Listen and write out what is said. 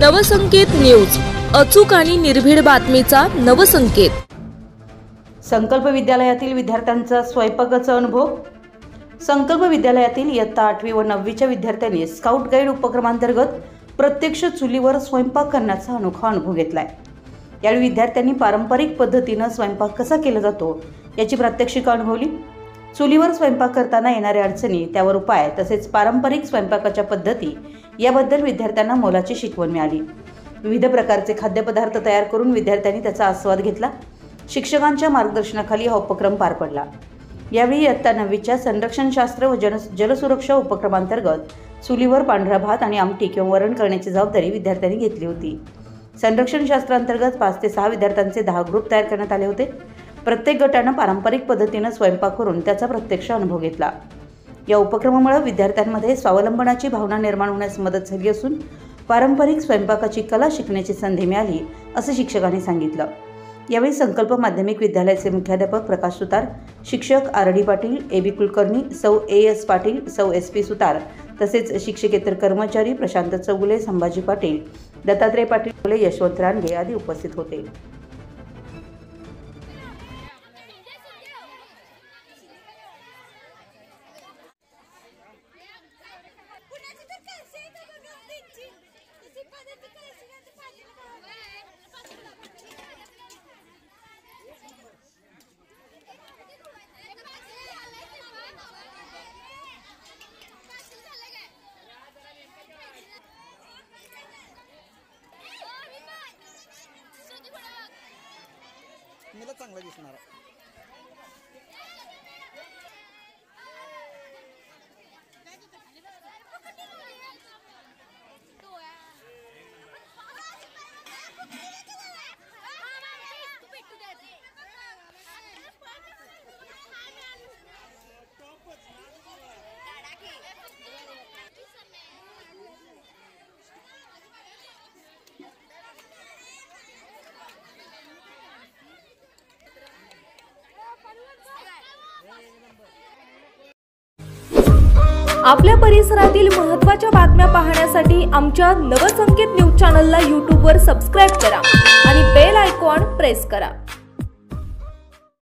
Navsanket news, अचूक आणि निर्भीड बातमीचा नवसंकेत। संकल्प विद्यालयातील विद्यार्थ्यांचा स्वयंपाकाचा अनुभव। संकल्प विद्यालयातील इयत्ता 8वी व 9वीच्या विद्यार्थ्यांनी स्काउट गाईड उपक्रमांतर्गत प्रत्यक्ष चुलीवर स्वयंपाक करण्याचा अनोखा अनुभव घेतलाय। यावेळी विद्यार्थ्यांनी पारंपरिक पद्धतीने स्वयंपाक कसा केला जातो याची प्रात्यक्षिक अनुभवली। चुलीवर स्वयंपाक करताना येणाऱ्या अडचणी, त्यावर उपाय तसेच पारंपरिक स्वयंपाकाच्या पद्धती याबद्दल विद्यार्थ्यांना मोलाची शिकवण मिळाली। विविध प्रकारचे खाद्यपदार्थ तयार करून विद्यार्थ्यांनी त्याचा आस्वाद घेतला। शिक्षकांच्या मार्गदर्शनाखाली हा उपक्रम पार पडला। यावेळी इयत्ता 9वीच्या संरक्षणशास्त्र व जलसुरक्षा उपक्रमांतर्गत चुलीवर पांढरा भात आणि आमटी किंवा वरण करण्याची जबाबदारी विद्यार्थ्यांनी घेतली होती। संरक्षणशास्त्रांतर्गत 5 ते 6 विद्यार्थ्यांचे 10 ग्रुप तयार करण्यात आले होते। प्रत्येक गटाने पारंपरिक पद्धतीने स्वयंपाक करून त्याचा प्रत्यक्ष अनुभव घेतला। या उपक्रमामुळे विद्यार्थ्यांमध्ये स्वावलंबनाची भावना निर्माण होण्यास मदत झाली असून पारंपरिक स्वयंपाकाची कला शिकण्याची संधी मिळाली, असे शिक्षकांनी सांगितलं। यावेळी संकल्प माध्यमिक विद्यालयाचे मुख्याध्यापक प्रकाश सुतार, शिक्षक आर.डी. पाटील, ए.बी. कुलकर्णी, सौ ए.एस. पाटील, सौ एस.पी. सुतार तसेच शिक्षकेतर कर्मचारी प्रशांत चौगुले, संभाजी पाटील, दत्तात्रय पाटील, यशवंत रानगे आदी उपस्थित होते। मला चांगला दिसणार। आपल्या परिसरातील महत्त्वाच्या बातम्या पाहण्यासाठी आमच्या नवसंकेत न्यूज चॅनलला YouTube वर सबस्क्राइब करा आणि बेल आयकॉन प्रेस करा।